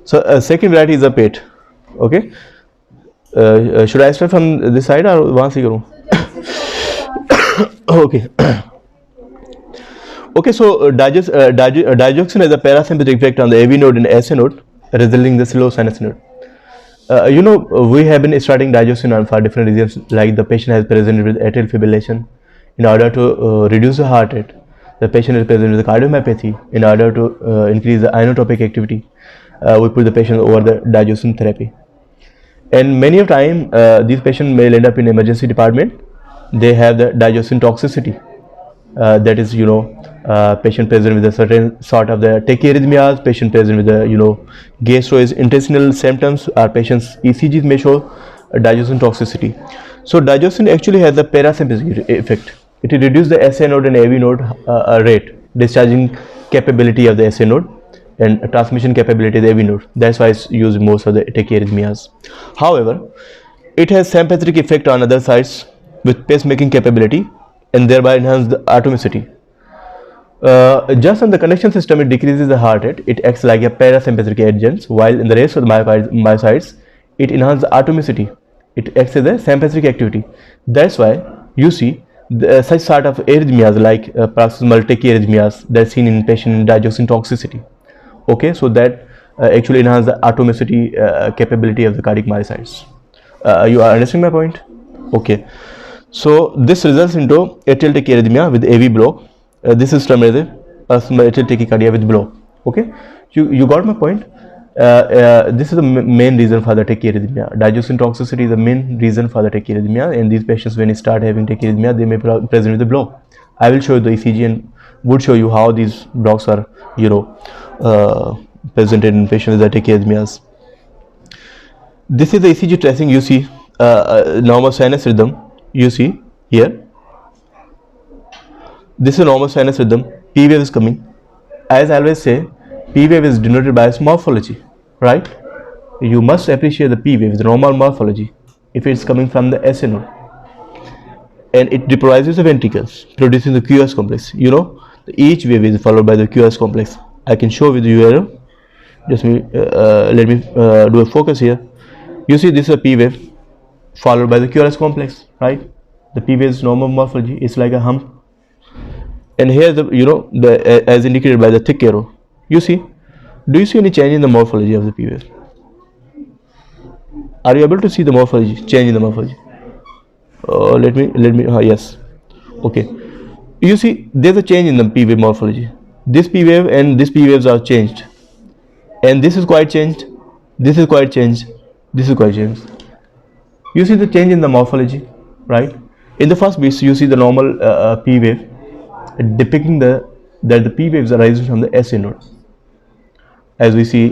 So second variety is a PET. Okay. Should I start from this side or once you go? Okay. Okay, so digoxin has a parasympathetic effect on the AV node and SA node, resulting in the slow sinus node. We have been starting digoxin for different reasons, like the patient has presented with atrial fibrillation. In order to reduce the heart rate, the patient is present with cardiomyopathy. In order to increase the inotropic activity, we put the patient over the digoxin therapy. And many of time, these patients may end up in emergency department. They have the digoxin toxicity. That is, patient present with a certain sort of the tachyarrhythmias, patient present with the, gastrointestinal symptoms, or patient's ECGs may show digoxin toxicity. So digoxin actually has a parasympathetic effect. It will reduce the SA node and AV node rate, discharging capability of the SA node and transmission capability of the AV node. That's why it's used most of the tachyarrhythmias. However, it has sympathetic effect on other sides with pacemaking capability and thereby enhance the atomicity. Just on the conduction system, it decreases the heart rate. It acts like a parasympathetic agent, while in the rest of the myocytes, it enhances the atomicity. It acts as a sympathetic activity. That's why you see such sort of arrhythmias like paroxysmal tachyarrhythmias that's seen in patient digoxin toxicity. Okay, so that actually enhances the atomicity capability of the cardiac myocytes. You are understanding my point? Okay. So this results into atrial tachyarrhythmia with AV block. This is termed as a atrial tachycardia with block. Okay, you got my point. This is the main reason for the tachyarrhythmia. Digoxin toxicity is the main reason for the tachyarrhythmia, and these patients, when they start having tachyarrhythmia, they may present with the block. I will show you the ECG and would show you how these blocks are, presented in patients with the tachyarrhythmias. This is the ECG tracing. You see normal sinus rhythm. You see here. This is a normal sinus rhythm. P wave is coming. As I always say, P wave is denoted by its morphology, right? You must appreciate the P wave, the normal morphology, if it's coming from the SA node. And it deprives the ventricles, producing the QS complex. Each wave is followed by the QS complex. I can show with you here. Just let me do a focus here. You see, this is a P wave followed by the QRS complex, right? The P wave's normal morphology is like a hump. And here as indicated by the thick arrow. You see, do you see any change in the morphology of the P wave? Are you able to see the morphology, change in the morphology? Yes. Okay. You see, there's a change in the P wave morphology. This P wave and this P waves are changed. And this is quite changed. This is quite changed. This is quite changed. You see the change in the morphology, right? In the first piece, you see the normal P wave depicting that the P waves arise from the SA node, as we see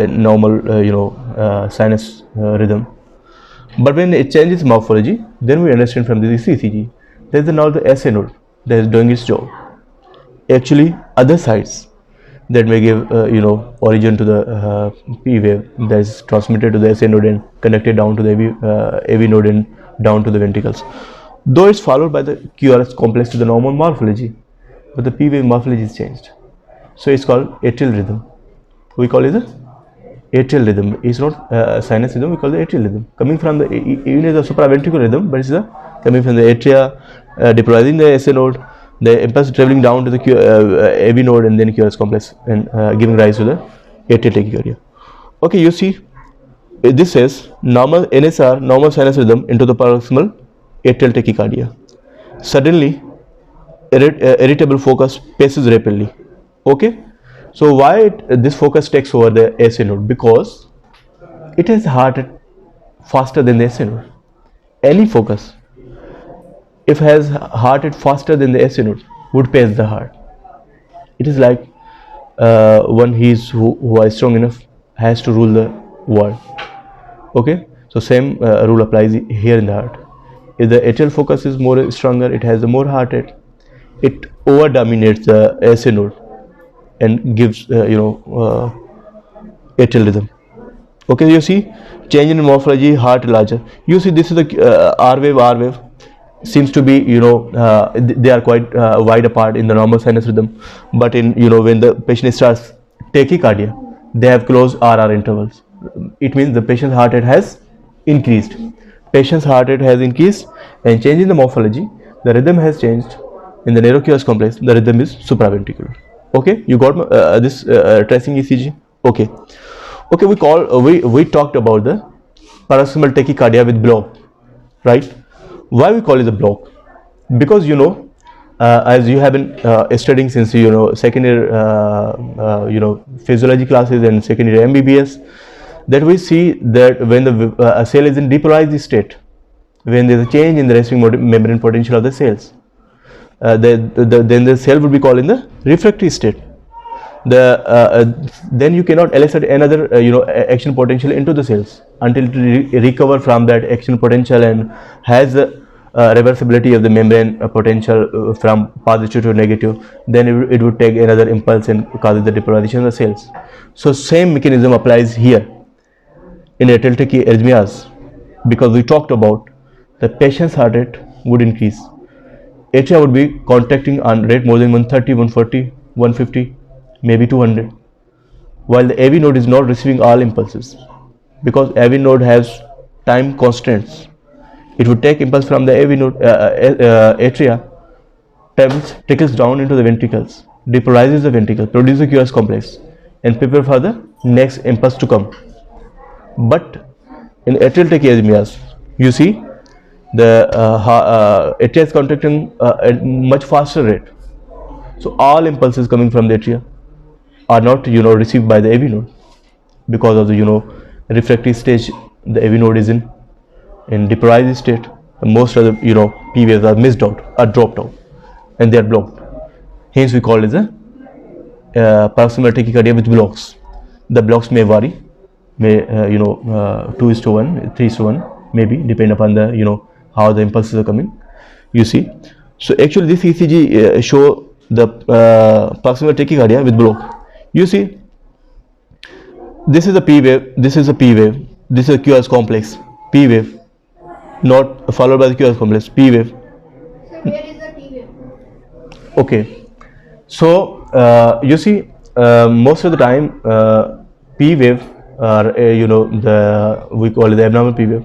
normal sinus rhythm. But when it changes morphology, then we understand from this ECG there is now the SA node that is doing its job. Actually, other sides that may give origin to the P wave that is transmitted to the SA node and connected down to the AV node and down to the ventricles. Though it's followed by the QRS complex to the normal morphology, but the P wave morphology is changed. So it's called atrial rhythm. We call it the atrial rhythm. It's not sinus rhythm, we call it atrial rhythm. Coming from the, even as a supraventricular rhythm, but it's coming from the atria, depressing the SA node, the impulse traveling down to the AV node and then QRS complex and giving rise to the atrial tachycardia. Okay, you see, this says normal NSR, normal sinus rhythm into the paroxysmal atrial tachycardia. Suddenly, irritable focus paces rapidly. Okay, so why this focus takes over the SA node? Because it has heart rate faster than the SA node. Any focus, if has heart rate faster than the SA node, would pace the heart. It is like one who is strong enough has to rule the world. Okay, so same rule applies here in the heart. If the atrial focus is more stronger, it has a more heart rate. It over dominates the SA node and gives atrial rhythm. Okay, you see change in morphology, heart larger. You see this is the R wave seems to be they are quite wide apart in the normal sinus rhythm, but in when the patient starts tachycardia, they have closed RR intervals. It means the patient's heart rate has increased. Patient's heart rate has increased, and change in the morphology, the rhythm has changed. In the narrow complex, the rhythm is supraventricular. Okay, you got this tracing ECG. Okay, okay. We talked about the paroxysmal tachycardia with block, right? Why we call it a block? Because as you have been studying since second year physiology classes and second year MBBS, that we see that when the cell is in depolarized state, when there is a change in the resting membrane potential of the cells, then the cell would be called in the refractory state. Then you cannot elicit another action potential into the cells until it recover from that action potential and has the reversibility of the membrane potential from positive to negative. Then it would take another impulse and causes the depolarization of the cells. So same mechanism applies here in atrial arrhythmias, because we talked about the patient's heart rate would increase. Atria would be contracting on rate more than 130, 140, 150, maybe 200, while the AV node is not receiving all impulses, because AV node has time constraints. It would take impulse from the AV node, atria, trickles down into the ventricles, depolarizes the ventricle, produces a QRS complex, and prepare for the next impulse to come. But in atrial tachyarrhythmias, you see the atria is contracting at much faster rate. So all impulses coming from the atria are not received by the AV node, because of the refractory stage the AV node is in depolarized state. Most of the P waves are missed out, are dropped out, and they are blocked. Hence we call it as a paroxysmal tachycardia with blocks. The blocks may vary, may 2:1, 3:1, maybe depend upon the how the impulses are coming. You see, so actually this ECG show the paroxysmal tachycardia with block. You see, this is a P wave, this is a P wave, this is a QRS complex, P wave, not followed by the QRS complex, P wave. So where is the T wave? Okay, so you see, most of the time P wave, or we call it the abnormal P wave,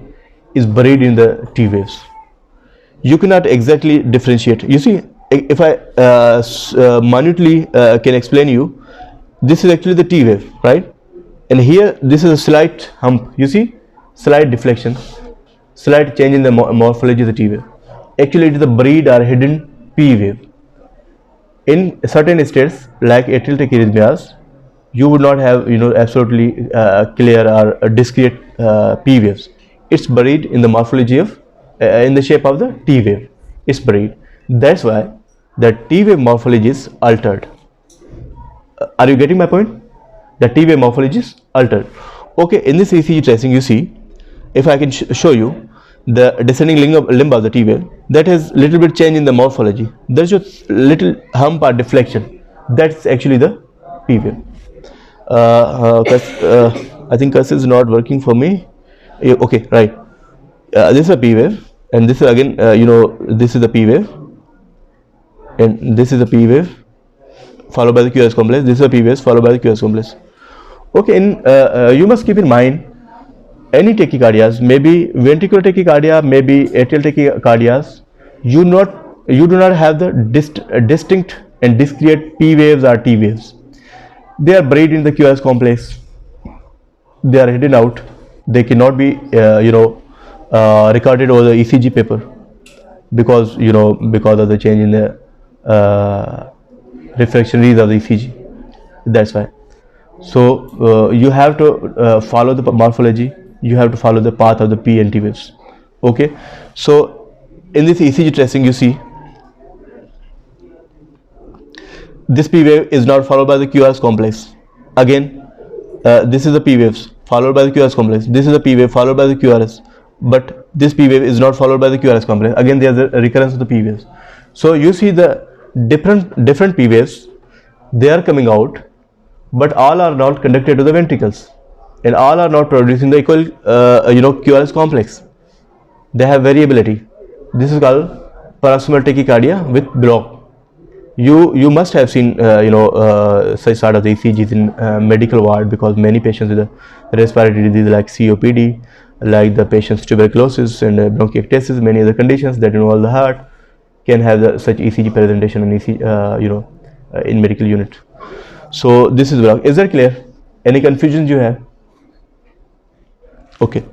is buried in the T waves. You cannot exactly differentiate. You see, if I minutely can explain you, this is actually the T wave, right? And here this is a slight hump. You see, slight deflection, slight change in the morphology of the T wave. Actually, it is a buried or hidden P wave. In certain states like atrial tachyarrhythmias, you would not have absolutely clear or discrete P waves. It's buried in the morphology of in the shape of the T wave. It's buried. That's why the T wave morphology is altered. Are you getting my point? The T wave morphology is altered. Okay, in this ECG tracing, you see, if I can show you the descending limb of the T wave, that has little bit change in the morphology. There's just little hump or deflection. That's actually the P wave. I think cursor is not working for me. Okay, right. This is a P wave, and this is again, this is the P wave, and this is a P wave followed by the QRS complex. This is a P wave followed by the QRS complex. Okay, you must keep in mind, any tachycardias, maybe ventricular tachycardia, maybe atrial tachycardias, you do not have the distinct and discrete P waves or T waves. They are buried in the QRS complex. They are hidden out. They cannot be recorded over the ECG paper, because of the change in the refraction rays of the ECG. That's why. So you have to follow the morphology. You have to follow the path of the P and T waves. Okay. So in this ECG tracing, you see this P wave is not followed by the QRS complex. Again, this is the P waves followed by the QRS complex. This is the P wave followed by the QRS. But this P wave is not followed by the QRS complex. Again, there is a recurrence of the P waves. So you see the different P waves, they are coming out, but all are not conducted to the ventricles, and all are not producing the equal QRS complex. They have variability. This is called paroxysmal tachycardia with block. You must have seen such sort of ECGs in medical ward, because many patients with a respiratory disease like COPD, like the patient's tuberculosis and bronchiectasis, many other conditions that involve the heart, can have such ECG presentation in in medical unit. So this is that clear? Any confusions you have? Okay.